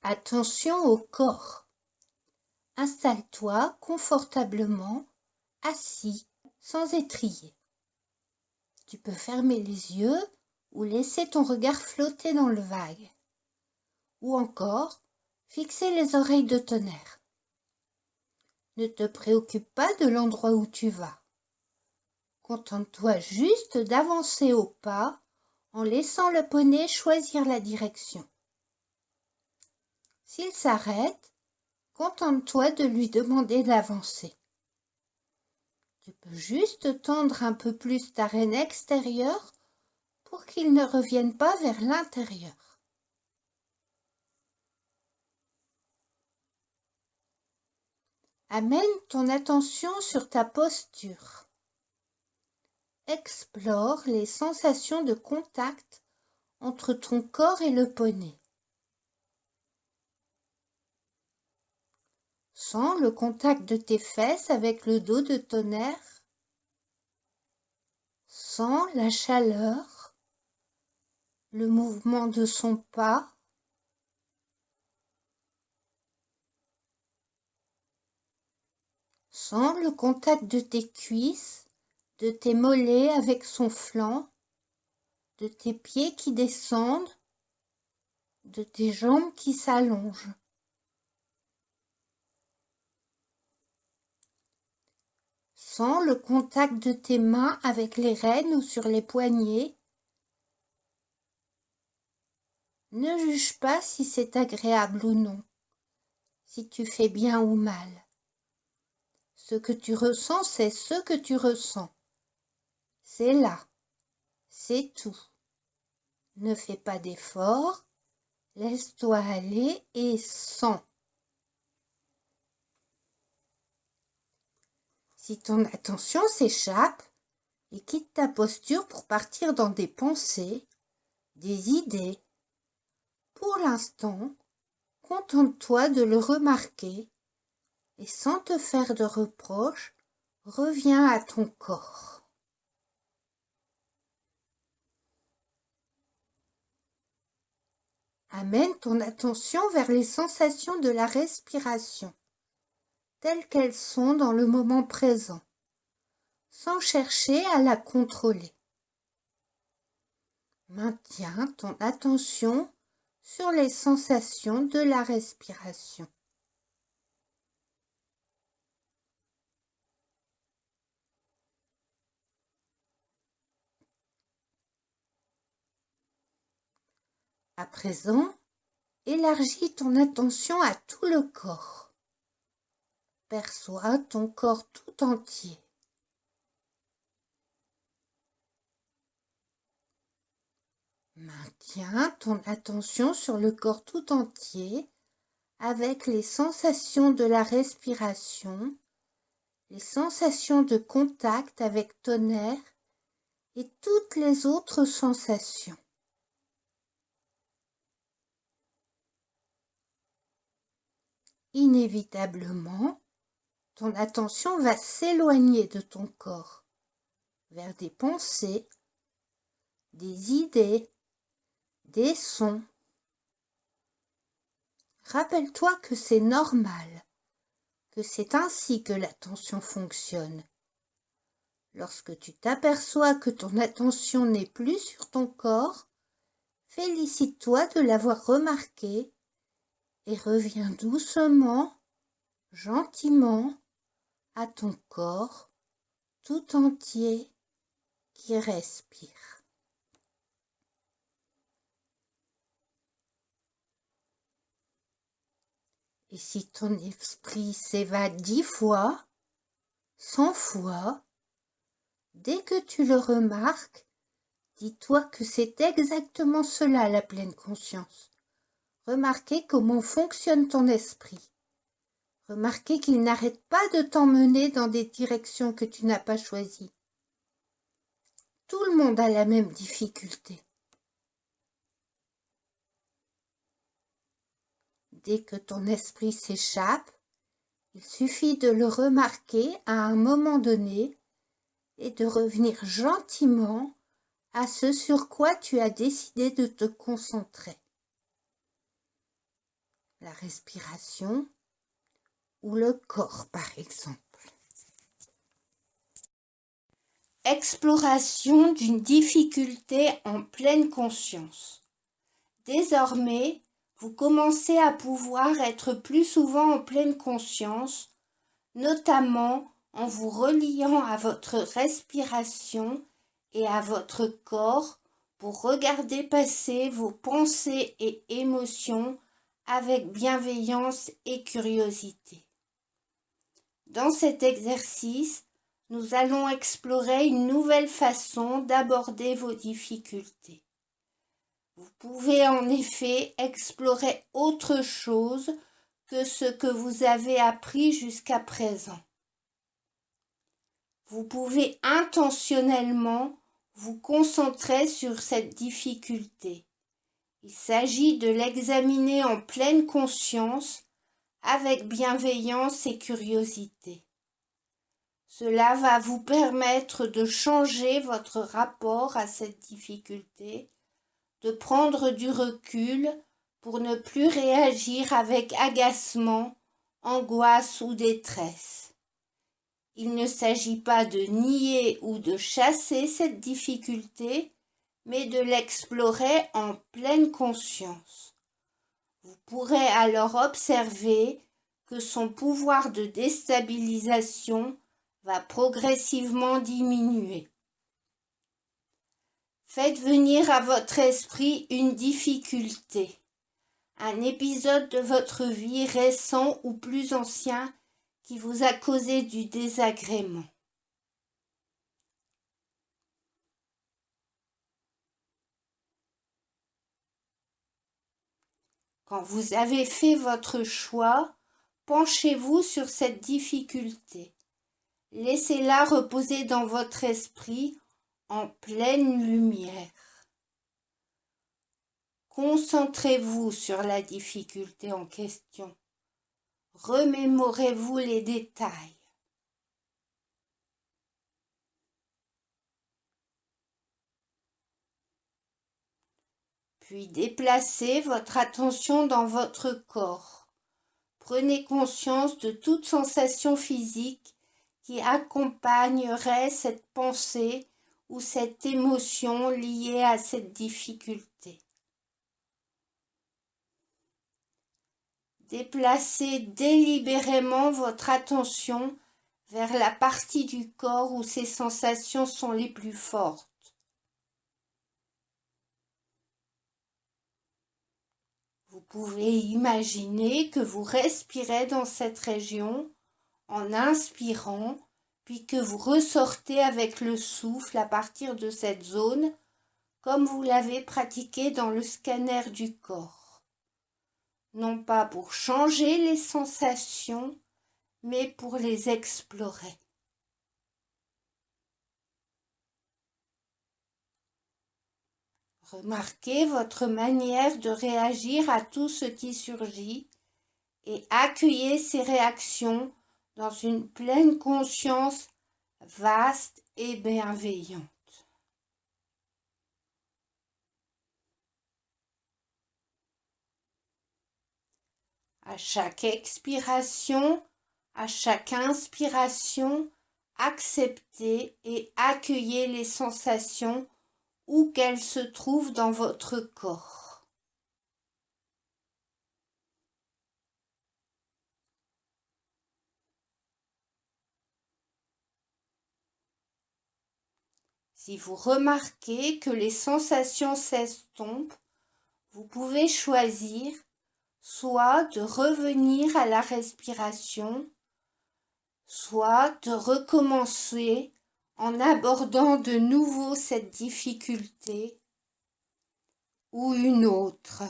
Attention au corps. Installe-toi confortablement, assis, sans étrier. Tu peux fermer les yeux ou laisser ton regard flotter dans le vague. Ou encore, fixer les oreilles de tonnerre. Ne te préoccupe pas de l'endroit où tu vas. Contente-toi juste d'avancer au pas en laissant le poney choisir la direction. S'il s'arrête, contente-toi de lui demander d'avancer. Tu peux juste tendre un peu plus ta rêne extérieure pour qu'il ne revienne pas vers l'intérieur. Amène ton attention sur ta posture. Explore les sensations de contact entre ton corps et le poney. Sens le contact de tes fesses avec le dos de tonnerre. Sens la chaleur, le mouvement de son pas. Sens le contact de tes cuisses, de tes mollets avec son flanc, de tes pieds qui descendent, de tes jambes qui s'allongent. Sens le contact de tes mains avec les rênes ou sur les poignets. Ne juge pas si c'est agréable ou non, si tu fais bien ou mal. Ce que tu ressens, c'est ce que tu ressens. C'est là, c'est tout. Ne fais pas d'efforts, laisse-toi aller et sens. Si ton attention s'échappe et quitte ta posture pour partir dans des pensées, des idées, pour l'instant, contente-toi de le remarquer et sans te faire de reproches, reviens à ton corps. Amène ton attention vers les sensations de la respiration, telles qu'elles sont dans le moment présent, sans chercher à la contrôler. Maintiens ton attention sur les sensations de la respiration. À présent, élargis ton attention à tout le corps. Perçois ton corps tout entier. Maintiens ton attention sur le corps tout entier avec les sensations de la respiration, les sensations de contact avec tonnerre et toutes les autres sensations. Inévitablement, ton attention va s'éloigner de ton corps, vers des pensées, des idées, des sons. Rappelle-toi que c'est normal, que c'est ainsi que l'attention fonctionne. Lorsque tu t'aperçois que ton attention n'est plus sur ton corps, félicite-toi de l'avoir remarqué et reviens doucement, gentiment, à ton corps tout entier qui respire. Et si ton esprit s'évade 10 fois, 100 fois, dès que tu le remarques, dis-toi que c'est exactement cela la pleine conscience. Remarquez comment fonctionne ton esprit. Remarquez qu'il n'arrête pas de t'emmener dans des directions que tu n'as pas choisies. Tout le monde a la même difficulté. Dès que ton esprit s'échappe, il suffit de le remarquer à un moment donné et de revenir gentiment à ce sur quoi tu as décidé de te concentrer. la respiration ou le corps par exemple. Exploration d'une difficulté en pleine conscience. Désormais, vous commencez à pouvoir être plus souvent en pleine conscience, notamment en vous reliant à votre respiration et à votre corps pour regarder passer vos pensées et émotions avec bienveillance et curiosité. Dans cet exercice, nous allons explorer une nouvelle façon d'aborder vos difficultés. Vous pouvez en effet explorer autre chose que ce que vous avez appris jusqu'à présent. Vous pouvez intentionnellement vous concentrer sur cette difficulté. Il s'agit de l'examiner en pleine conscience, avec bienveillance et curiosité. Cela va vous permettre de changer votre rapport à cette difficulté, de prendre du recul pour ne plus réagir avec agacement, angoisse ou détresse. Il ne s'agit pas de nier ou de chasser cette difficulté, mais de l'explorer en pleine conscience. Vous pourrez alors observer que son pouvoir de déstabilisation va progressivement diminuer. Faites venir à votre esprit une difficulté, un épisode de votre vie récent ou plus ancien qui vous a causé du désagrément. Quand vous avez fait votre choix, penchez-vous sur cette difficulté. Laissez-la reposer dans votre esprit en pleine lumière. Concentrez-vous sur la difficulté en question. Remémorez-vous les détails. Puis déplacez votre attention dans votre corps. Prenez conscience de toute sensation physique qui accompagnerait cette pensée ou cette émotion liée à cette difficulté. Déplacez délibérément votre attention vers la partie du corps où ces sensations sont les plus fortes. Vous pouvez imaginer que vous respirez dans cette région en inspirant, puis que vous ressortez avec le souffle à partir de cette zone, comme vous l'avez pratiqué dans le scanner du corps. Non pas pour changer les sensations, mais pour les explorer. Remarquez votre manière de réagir à tout ce qui surgit et accueillez ces réactions dans une pleine conscience vaste et bienveillante. À chaque expiration, à chaque inspiration, acceptez et accueillez les sensations où qu'elles se trouvent dans votre corps. Si vous remarquez que les sensations s'estompent, vous pouvez choisir soit de revenir à la respiration, soit de recommencer en abordant de nouveau cette difficulté ou une autre.